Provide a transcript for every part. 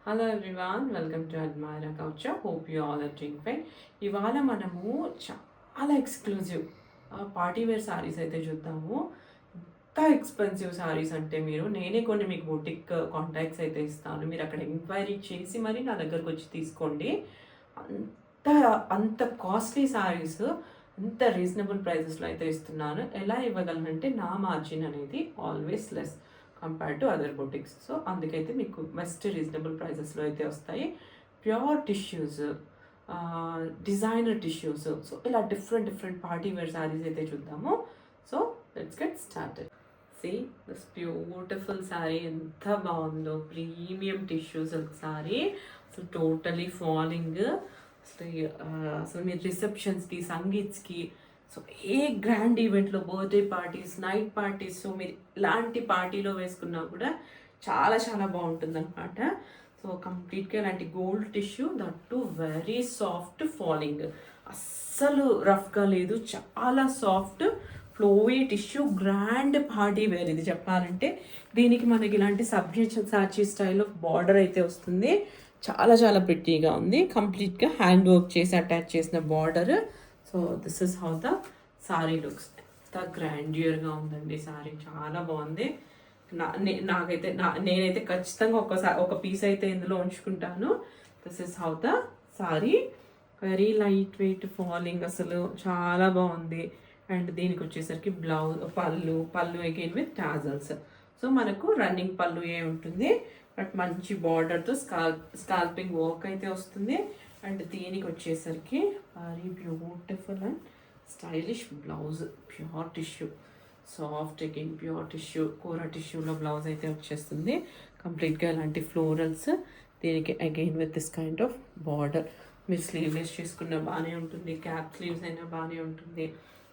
Hello everyone, welcome to Admira culture. Hope you all are doing fine. ఇవాళ మనము చాలా exclusive party wear saris అయితే చూద్దాము. ఎంత ఎక్స్పెన్సివ్ సారీస్ అంటే నేనే కొన్ని మీకు బొటిక్ కాంటాక్ట్స్ అయితే ఇస్తాను. మీరు అక్కడ ఎంక్వైరీ చేసి మరి నా దగ్గరకు వచ్చి తీసుకోండి. అంత అంత కాస్ట్లీ సారీస్ అంత రీజనబుల్ ప్రైజెస్లో అయితే ఇస్తున్నాను. ఎలా ఇవ్వగలనంటే నా మార్జిన్ అనేది always less compare to other boutiques. So అందుకైతే మీకు బెస్ట్ రీజనబుల్ ప్రైజెస్లో అయితే వస్తాయి. Pure tissues, designer tissues, so ఇలా డిఫరెంట్ పార్టీ వేర్ శారీస్ అయితే చూద్దాము. So let's get started. See this beautiful sari ఎంత బాగుందో, ప్రీమియం టిష్యూ సిల్క్ శారీ. అసలు టోటలీ ఫాలింగ్. అసలు మీరు రిసెప్షన్స్కి, సంగీత్స్కి, సో ఏ గ్రాండ్ ఈవెంట్లో, birthday parties, night parties, so మీరు ఇలాంటి పార్టీలో వేసుకున్నా కూడా చాలా చాలా బాగుంటుంది అనమాట. సో కంప్లీట్గా ఇలాంటి gold tissue, that too very soft falling, అస్సలు రఫ్గా లేదు, చాలా soft flowy tissue. Grand party wear ఇది చెప్పాలంటే. దీనికి మనకి ఇలాంటి సాచి స్టైల్లో బార్డర్ అయితే వస్తుంది. చాలా చాలా ప్రిట్టీగా ఉంది. కంప్లీట్గా హ్యాండ్ వర్క్ చేసి అటాచ్ చేసిన border. So this is how the saree looks. ఎంత గ్రాండ్యూర్గా ఉందండి సారీ, చాలా బాగుంది. నేనైతే ఖచ్చితంగా ఒక పీస్ అయితే ఇందులో ఉంచుకుంటాను. This is how the sorry. Very light weight falling, అసలు చాలా బాగుంది. అండ్ దీనికి వచ్చేసరికి పళ్ళు అగైన్ విత్ టాజల్స్. సో మనకు రన్నింగ్ పళ్ళు ఉంటుంది, బట్ మంచి బార్డర్తో స్కాల్పింగ్ వర్క్ అయితే వస్తుంది. అండ్ దీనికి వచ్చేసరికి very beautiful and stylish blouse, pure tissue, soft again pure tissue, kora టిష్యూలో బ్లౌజ్ అయితే వచ్చేస్తుంది. కంప్లీట్గా ఇలాంటి ఫ్లోరల్స్, దీనికి again with this kind of border. మీరు స్లీవ్లెస్ చేసుకున్న బాగానే ఉంటుంది, క్యాప్ స్లీవ్స్ అయినా బాగానే ఉంటుంది.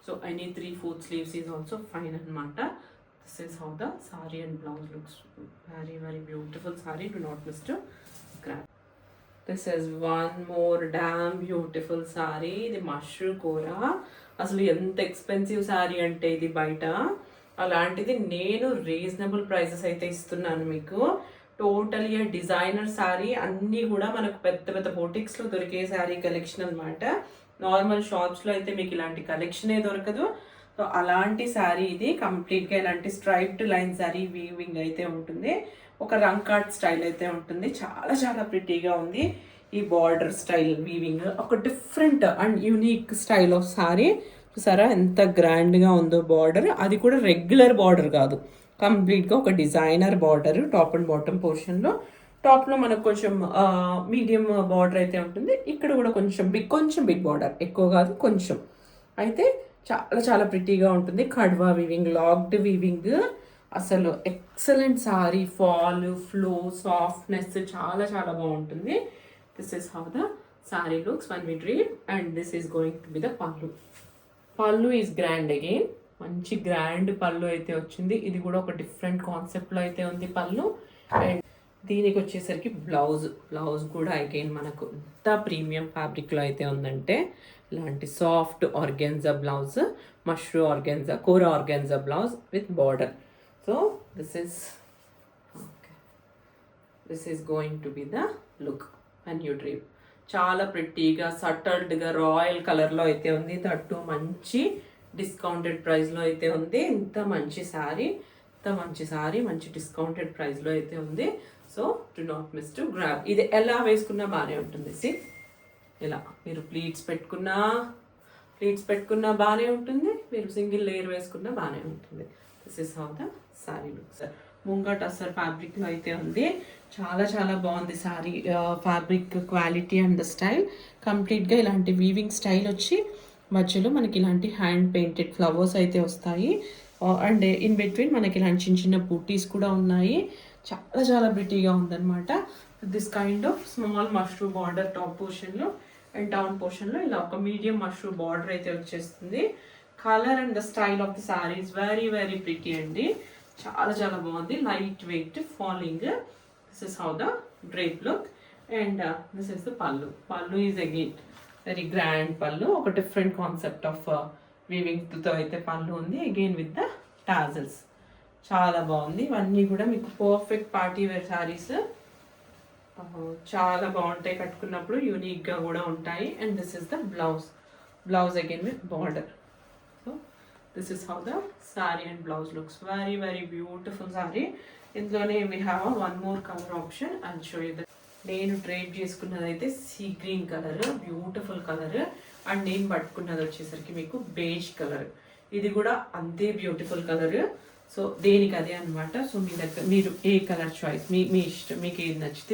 So any 3/4 sleeves is also fine అనమాట. This is how the sari and blouse looks. Very beautiful sari. Do not miss to grab. This is one more damn beautiful sorry. ఇది mushroom కూర. అసలు ఎంత ఎక్స్పెన్సివ్ సారీ అంటే ఇది బయట, అలాంటిది నేను రీజనబుల్ ప్రైసెస్ అయితే ఇస్తున్నాను మీకు. Totally designer sari. అన్నీ కూడా మనకు పెద్ద పెద్ద బొటిక్స్లో దొరికే శారీ కలెక్షన్ అనమాట. నార్మల్ షాప్స్లో అయితే మీకు ఇలాంటి కలెక్షనే దొరకదు. సో అలాంటి శారీ ఇది. కంప్లీట్గా ఇలాంటి స్ట్రైప్డ్ లైన్ శారీ, వీవింగ్ అయితే ఉంటుంది. ఒక రంగ్ కార్డ్ స్టైల్ అయితే ఉంటుంది. చాలా చాలా ప్రిటీగా ఉంది. ఈ బార్డర్ స్టైల్ వీవింగ్ ఒక different and unique style of sari. చూసారా ఎంత గ్రాండ్గా ఉందో బార్డర్. అది కూడా రెగ్యులర్ బార్డర్ కాదు, కంప్లీట్గా ఒక designer border. Top and bottom పోర్షన్లో, టాప్లో మనకు కొంచెం మీడియం బార్డర్ అయితే ఉంటుంది. ఇక్కడ కూడా కొంచెం బిగ్ బార్డర్, ఎక్కువ కాదు కొంచెం. అయితే చాలా చాలా ప్రిటీగా ఉంటుంది. Kadwa weaving, locked weaving. అసలు excellent saree. Fall, flow, softness చాలా చాలా బాగుంటుంది. This is how the saree looks when we drape. And this is going to be the pallu. Pallu is grand again. మంచి గ్రాండ్ పళ్ళు అయితే వచ్చింది. ఇది కూడా ఒక డిఫరెంట్ కాన్సెప్ట్లో అయితే ఉంది పళ్ళు. అండ్ దీనికి వచ్చేసరికి బ్లౌజ్ కూడా అగైన్ మనకు ఎంత ప్రీమియం ఫ్యాబ్రిక్లో అయితే ఉందంటే, ఇలాంటి soft organza blouse, mushroom organza, kora organza blouse with border. So this is going to be the look and you drape. చాలా ప్రిట్టీగా, సటల్డ్గా, రాయల్ కలర్లో అయితే ఉంది. దట్టు మంచి డిస్కౌంటెడ్ ప్రైస్లో అయితే ఉంది. ఇంత మంచి శారీ, మంచి డిస్కౌంటెడ్ ప్రైస్లో అయితే ఉంది. So do not miss to grab. ఇది ఎలా వేసుకున్నా బాగానే ఉంటుంది. సి ఇలా మీరు ప్లీట్స్ పెట్టుకున్నా బాగానే ఉంటుంది. మీరు సింగిల్ లేయర్ వేసుకున్నా బాగానే ఉంటుంది. This is how the sari looks. Munga tussar ఫ్యాబ్రిక్లో అయితే ఉంది. చాలా చాలా బాగుంది sari. Fabric quality and the style. కంప్లీట్గా ఇలాంటి వీవింగ్ స్టైల్ వచ్చి మధ్యలో మనకి ఇలాంటి హ్యాండ్ పెయింటెడ్ ఫ్లవర్స్ అయితే వస్తాయి. అండ్ ఇన్ బిట్వీన్ మనకి ఇలాంటి చిన్న బూటీస్ కూడా ఉన్నాయి. చాలా చాలా బ్రిటీగా ఉందన్నమాట. This kind of small mushroom border top పోర్షన్లో అండ్ డౌన్ పోర్షన్లో ఇలా ఒక మీడియం మష్రూమ్ బార్డర్ అయితే వచ్చేస్తుంది. Colour and the style of the sari is very pretty అండి. చాలా చాలా బాగుంది. Light weight falling. This is how the drape look. And this is the pallu is again very grand pallu. ఒక డిఫరెంట్ కాన్సెప్ట్ ఆఫ్ వీవింగ్తో అయితే పళ్ళు ఉంది. Again with the tassels. చాలా బాగుంది. ఇవన్నీ కూడా మీకు పర్ఫెక్ట్ పార్టీ వేర్ శారీస్. చాలా బాగుంటాయి కట్టుకున్నప్పుడు, యూనిక్గా కూడా ఉంటాయి. And this is the blouse again with border. So this is how the sari and blouse looks. Very very beautiful sari. ఇందులోనే we have one more colour option. And show you the నేను tried చేసుకున్నది అయితే sea green colour, beautiful colour. And నేను పట్టుకున్నది వచ్చేసరికి మీకు beige colour. ఇది కూడా అంతే బ్యూటిఫుల్ కలర్. సో దేనికి అదే అనమాట. సో మీ దగ్గర మీరు ఏ కలర్ చాయిస్ మీ ఇష్టం, మీకు ఏది నచ్చితే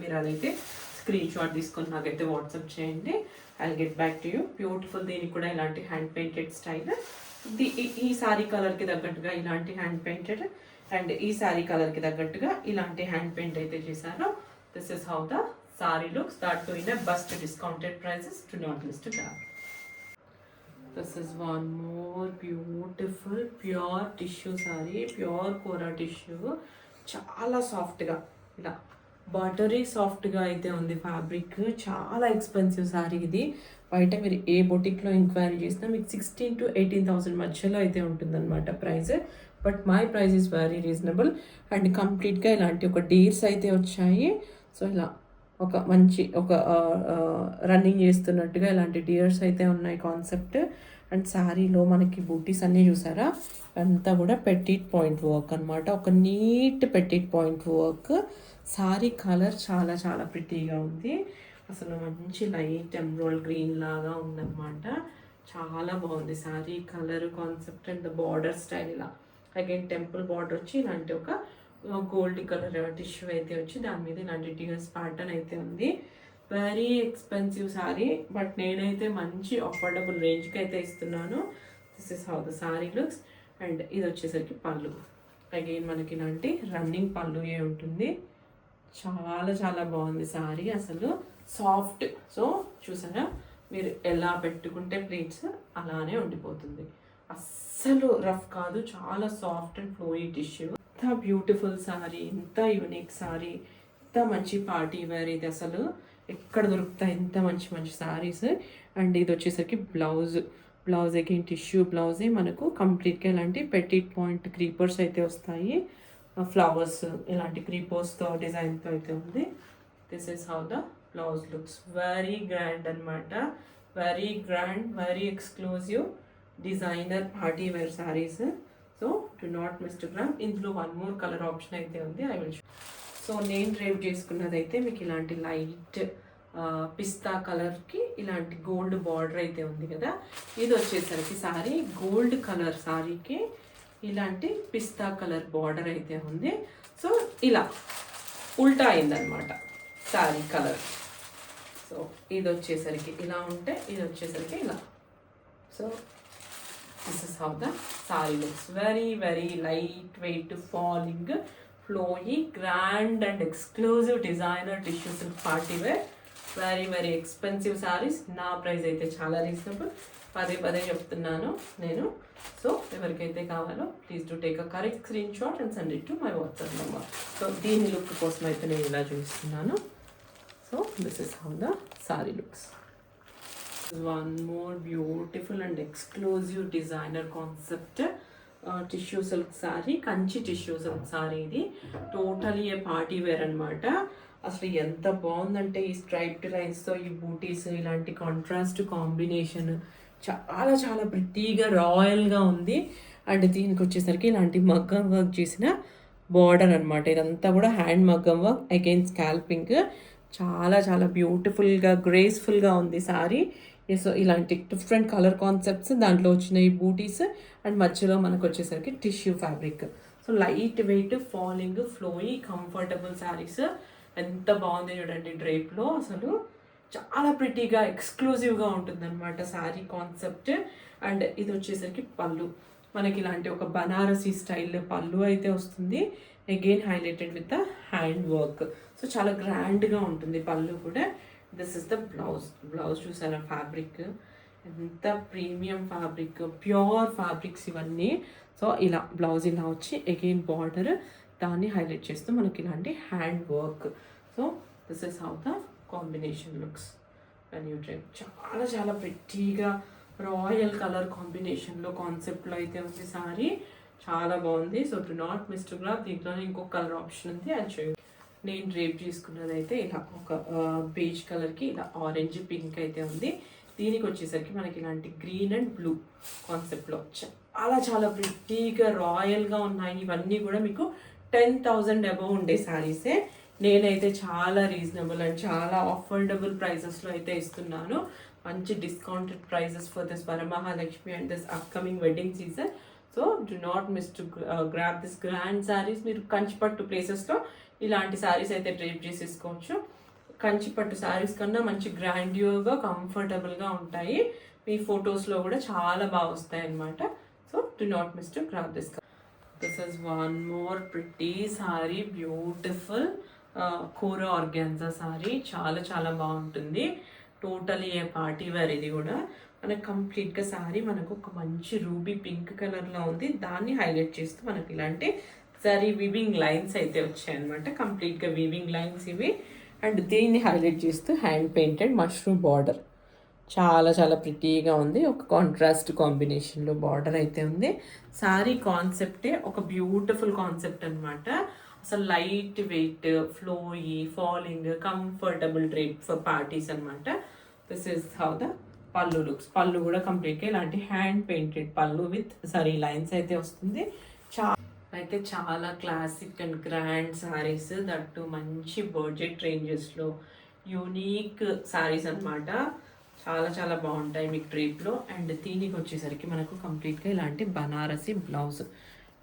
మీరు అదైతే స్క్రీన్ షాట్ తీసుకొని నాకైతే వాట్సాప్ చేయండి. I get back to you. Beautiful. దీనికి కూడా ఇలాంటి హ్యాండ్ పెయింటెడ్ స్టైల్. ఈ సారీ కలర్కి తగ్గట్టుగా ఇలాంటి హ్యాండ్ పెయింటెడ్, అండ్ ఈ సారీ కలర్కి తగ్గట్టుగా ఇలాంటి హ్యాండ్ పెయింట్ అయితే చేశారు. This is how the saree looks. That too in best discounted prices. To not miss to grab. This is one more beautiful pure tissue saree, pure Kora tissue. చాలా సాఫ్ట్గా ఇలా buttery సాఫ్ట్గా అయితే ఉంది ఫ్యాబ్రిక్. చాలా expensive sorry ఇది. బయట మీరు ఏ బొటిక్లో ఎంక్వైరీ చేసినా మీకు 16,000 to 18,000 మధ్యలో అయితే ఉంటుందన్నమాట price. But my price is very reasonable. And కంప్లీట్గా ఇలాంటి ఒక డీర్స్ అయితే వచ్చాయి. సో ఇలా ఒక మంచి ఒక రన్నింగ్ చేస్తున్నట్టుగా ఇలాంటి డియర్స్ అయితే ఉన్నాయి కాన్సెప్ట్. అండ్ శారీలో మనకి బూటీస్ అన్నీ చూసారా, అంతా కూడా పెట్టిట్ పాయింట్ వర్క్ అనమాట. ఒక neat petite point work. Sari colour చాలా చాలా ప్రిటీగా ఉంది. అసలు మంచి లైట్ ఎమరాల్డ్ గ్రీన్ లాగా ఉందన్నమాట. చాలా బాగుంది sari colour concept. And the border style ఇలా అగైన్ టెంపుల్ బార్డర్ వచ్చి ఇలాంటి ఒక గోల్డ్ కలర్ టిష్యూ అయితే వచ్చి దాని మీద ఇలాంటి టీయర్స్ ప్యాటర్న్ అయితే ఉంది. వెరీ ఎక్స్పెన్సివ్ సారీ, బట్ నేనైతే మంచి అఫోర్డబుల్ రేంజ్కి అయితే ఇస్తున్నాను. This is how the saree looks. And ఇది వచ్చేసరికి పళ్ళు. అగైన్ మనకి ఇలాంటి రన్నింగ్ పళ్ళు ఏ ఉంటుంది. చాలా చాలా బాగుంది సారీ. అసలు సాఫ్ట్. సో చూసారా, మీరు ఎలా పెట్టుకుంటే ప్లేట్స్ అలానే ఉండిపోతుంది. అస్సలు రఫ్ కాదు. చాలా సాఫ్ట్ అండ్ ఫ్లోయీ టిష్యూ. ఎంత బ్యూటిఫుల్ సారీ, ఎంత యూనిక్ సారీ, ఎంత మంచి పార్టీ వేర్. ఇది అసలు ఎక్కడ దొరుకుతాయి ఎంత మంచి మంచి సారీస్. అండ్ ఇది వచ్చేసరికి బ్లౌజ్ అగైన్ టిష్యూ బ్లౌజే మనకు కంప్లీట్గా ఇలాంటి పెట్టిట్ పాయింట్ క్రీపర్స్ అయితే వస్తాయి. ఫ్లవర్స్ ఇలాంటి క్రీపర్స్తో డిజైన్తో అయితే ఉంది. This is how the blouse looks. Very grand అనమాట. Very grand, very exclusive designer party wear saris. So do not miss to grab. ఇందులో వన్ మోర్ కలర్ ఆప్షన్ అయితే ఉంది. I will. సో నేను డ్రైవ్ చేసుకున్నది అయితే మీకు ఇలాంటి లైట్ పిస్తా కలర్కి ఇలాంటి గోల్డ్ బార్డర్ అయితే ఉంది కదా. ఇది వచ్చేసరికి సారీ గోల్డ్ కలర్ సారీకి ఇలాంటి పిస్తా కలర్ బార్డర్ అయితే ఉంది. సో ఇలా ఉల్టా అయిందనమాట సారీ కలర్. సో ఇది వచ్చేసరికి ఇలా ఉంటే ఇది వచ్చేసరికి ఇలా. So this is how the saree looks. Very very light weight, falling, flowy, grand and exclusive designer tissue silk party wear. Very very expensive sarees. నా ప్రైస్ అయితే చాలా రీజనబుల్. పదే చెప్తున్నాను నేను. సో ఎవరికైతే కావాలో please to take a correct screen shot and send it to my WhatsApp number. So దీని look కోసం అయితే నేను ఇలా చూపిస్తున్నాను. So this is how the saree looks. One more beautiful and exclusive designer concept tissue silk saree, Kanchi tissue silk saree. ఇది totally a party wear అనమాట. అసలు ఎంత బాగుందంటే ఈ స్ట్రైప్డ్ లైన్స్తో ఈ బూటీస్ ఇలాంటి కాంట్రాస్ట్ కాంబినేషన్ చాలా చాలా ప్రిటీగా రాయల్గా ఉంది. అండ్ దీనికి వచ్చేసరికి ఇలాంటి మగ్గం వర్క్ చేసిన బార్డర్ అనమాట. ఇదంతా కూడా హ్యాండ్ మగ్గం వర్క్ అగైన్ స్కాల్పింగ్. చాలా చాలా బ్యూటిఫుల్గా గ్రేస్ఫుల్గా ఉంది సారీ. సో ఇలాంటి డిఫరెంట్ కలర్ కాన్సెప్ట్స్ దాంట్లో వచ్చిన ఈ బూటీస్ అండ్ మధ్యలో మనకు వచ్చేసరికి tissue fabric. So light weight, falling, ఫ్లోయి, comfortable saris. ఎంత బాగుంది చూడండి డ్రేప్లో. అసలు చాలా ప్రిటీగా ఎక్స్క్లూజివ్గా ఉంటుందన్నమాట శారీ కాన్సెప్ట్. అండ్ ఇది వచ్చేసరికి పళ్ళు. మనకి ఇలాంటి ఒక బనారసీ స్టైల్ పళ్ళు అయితే వస్తుంది. Again highlighted with the hand work. So చాలా గ్రాండ్గా ఉంటుంది పళ్ళు కూడా. దిస్ ఇస్ ద బ్లౌజ్ చూసారా ఫ్యాబ్రిక్ ఎంత ప్రీమియం ఫ్యాబ్రిక్, ప్యూర్ ఫ్యాబ్రిక్స్ ఇవన్నీ. సో ఇలా బ్లౌజ్ ఇలా వచ్చి అగైన్ బార్డర్ దాన్ని హైలైట్ చేస్తూ మనకి ఇలాంటి hand work. So this is how the combination looks when you drive. చాలా చాలా ప్రిటీగా రాయల్ కలర్ కాంబినేషన్లో కాన్సెప్ట్లో అయితే ఉంది సారీ. చాలా బాగుంది. So do not miss to grab. దీంట్లోనే ఇంకొక కలర్ ఆప్షన్ ఉంది, అది షో యూ. నేను డ్రేప్ చేసుకున్నది అయితే ఇలా ఒక బేజ్ కలర్కి ఇలా ఆరెంజ్ పింక్ అయితే ఉంది. దీనికి వచ్చేసరికి మనకి ఇలాంటి గ్రీన్ అండ్ బ్లూ కాన్సెప్ట్లో చాలా ప్రిటీగా రాయల్గా ఉన్నాయి. ఇవన్నీ కూడా మీకు 10,000 అబవ్ ఉండే శారీసే. నేనైతే చాలా రీజనబుల్ అండ్ చాలా అఫోర్డబుల్ ప్రైజెస్లో అయితే ఇస్తున్నాను. మంచి discounted prices for this Varamahalakshmi and this upcoming wedding season. So do not miss to grab this grand sarees. మీరు కంచిపట్టు ప్లేసెస్లో ఇలాంటి శారీస్ అయితే డ్రేప్ చేసేసుకోవచ్చు. కంచిపట్టు శారీస్ కన్నా మంచి గ్రాండ్యూర్గా కంఫర్టబుల్గా ఉంటాయి. మీ ఫొటోస్లో కూడా చాలా బాగా వస్తాయి అన్నమాట. So do not miss to grab this. This is one more pretty saree, beautiful kora organza saree. చాలా బాగుంటుంది. Totally a party wear. ఇది కూడా మనకు కంప్లీట్గా సారీ మనకు ఒక మంచి రూబీ పింక్ కలర్లో ఉంది. దాన్ని హైలైట్ చేస్తూ మనకి ఇలాంటి సారీ వీవింగ్ లైన్స్ అయితే వచ్చాయి అనమాట. కంప్లీట్గా వీవింగ్ లైన్స్ ఇవి. అండ్ దీన్ని హైలైట్ చేస్తూ హ్యాండ్ పెయింటెడ్ మష్రూమ్ బార్డర్. చాలా ప్రిటీగా ఉంది. ఒక కాంట్రాస్ట్ కాంబినేషన్లో బార్డర్ అయితే ఉంది. సారీ కాన్సెప్టే ఒక బ్యూటిఫుల్ కాన్సెప్ట్ అనమాట. అసలు light weight, flowy, falling, comfortable drape for parties అనమాట. దిస్ ఈస్ హౌ ద పళ్ళు లుక్స్. పళ్ళు కూడా కంప్లీట్గా ఇలాంటి హ్యాండ్ పెయింటెడ్ పళ్ళు విత్ సారీ లైన్స్ అయితే వస్తుంది. చాలా classic and grand saris, that మంచి బడ్జెట్ రేంజెస్లో యూనిక్ శారీస్ అనమాట. చాలా బాగుంటాయి మీకు డ్రేప్లో. అండ్ దీనికి వచ్చేసరికి మనకు కంప్లీట్గా ఇలాంటి బనారసి బ్లౌజ్,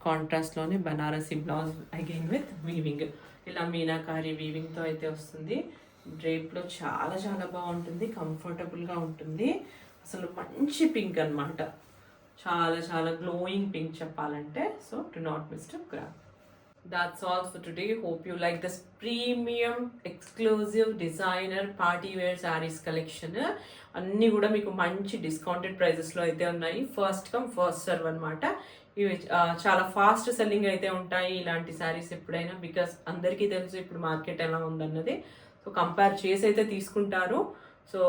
కాంట్రాస్ట్లోనే Banarasi blouse again with weaving. ఇలా మీనాకారి వీవింగ్తో అయితే వస్తుంది. డ్రేప్లో చాలా బాగుంటుంది, కంఫర్టబుల్గా ఉంటుంది. అసలు మంచి పింక్ అనమాట. చాలా గ్లోయింగ్ పింక్ చెప్పాలంటే. So do not miss to grab. That's all for today. Hope you like this premium exclusive designer party wear sarees collection. అన్నీ కూడా మీకు మంచి డిస్కౌంటెడ్ ప్రైజెస్లో అయితే ఉన్నాయి. ఫస్ట్ కమ్ ఫస్ట్ సర్వ్ అనమాట. ఇవి చాలా ఫాస్ట్ సెల్లింగ్ అయితే ఉంటాయి ఇలాంటి శారీస్ ఎప్పుడైనా. బికాస్ అందరికీ తెలుసు ఇప్పుడు మార్కెట్ ఎలా ఉందన్నది. సో కంపేర్ చేసి అయితే తీసుకుంటారు. So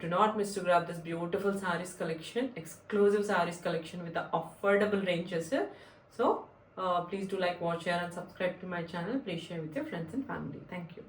do not miss to grab this beautiful sarees collection, exclusive sarees collection with the affordable ranges. So please do like, watch, share and subscribe to my channel. Please share with your friends and family. Thank you.